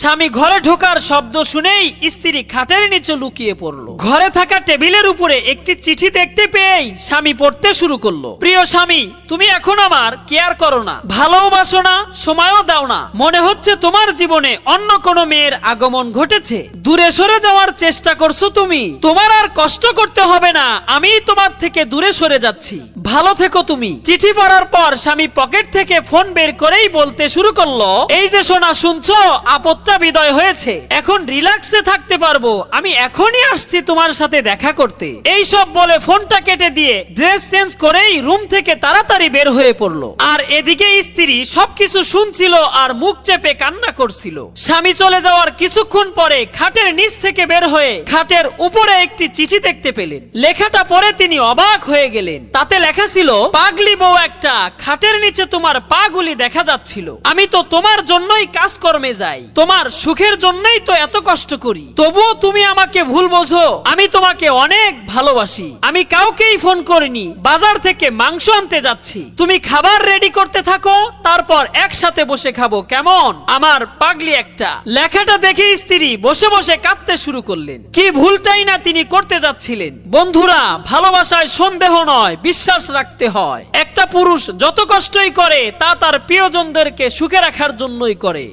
স্বামী ঘরে ঢোকার শব্দ শুনেই স্ত্রী খাটের নিচে লুকিয়ে পড়লো। ঘরে থাকা টেবিলের উপরে একটি চিঠি দেখতে পেয়েই স্বামী পড়তে শুরু করলো। প্রিয় স্বামী, তুমি এখন আমার কেয়ার করো না, ভালোবাসো না, সময়ও দাও না। মনে হচ্ছে তোমার জীবনে অন্য কোনো মেয়ের আগমন ঘটেছে। দূরে সরে যাওয়ার চেষ্টা করছো তুমি। তোমার আর কষ্ট করতে হবে না, আমি তোমার থেকে দূরে সরে যাচ্ছি। ভালো থেকো তুমি। চিঠি পড়ার পর স্বামী পকেট থেকে ফোন বের করেই বলতে শুরু করলো, এই যে সোনা, শুনছো? আপদটা বিদায় হয়েছে, এখন রিল্যাক্সে থাকতে পারবো। আমি এখনই আসছি তোমার সাথে দেখা করতে। এই সব বলে ফোনটা কেটে দিয়ে ড্রেস চেঞ্জ করেই রুম থেকে তাড়াতাড়ি বের হয়ে পড়লো। আর এদিকে স্ত্রী সবকিছু শুনছিল আর মুখ চেপে কান্না করছিল। স্বামী চলে যাওয়ার কিছুক্ষণ পরে খাটের নিচ থেকে বের হয়ে খাটের উপরে একটি চিঠি দেখতে পেলেন। লেখাটা পড়ে তিনি অবাক হয়ে গেলেন। তাতে লেখা ছিল, পাগলি বউ একটা, খাটের নিচে তোমার পাগুলি দেখা যাচ্ছিল। আমি তো তোমার জন্যই কাজকর্মে যাই, তোমার সুখের জন্যই তো এত কষ্ট করি, তবুও তুমি আমাকে ভুল বোঝো। আমি তোমাকে অনেক ভালোবাসি। আমি কাউকেই ফোন করিনি, বাজার থেকে মাংস আনতে যাচ্ছি। তুমি খাবার রেডি করতে থাকো, তারপর একসাথে বসে খাবো, কেমন? আমার পাগলি একটা। লেখাটা দেখে স্ত্রী বসে বসে কাঁদতে শুরু করলেন। কি ভুলটাই না তিনি করতে যাচ্ছিলেন। বন্ধুরা, ভালোবাসায় সন্দেহ নয়, বিশ্বাস রাখতে হয়। একটা পুরুষ যত কষ্টই করে তা তার প্রিয়জনদেরকে সুখে রাখার জন্যই করে।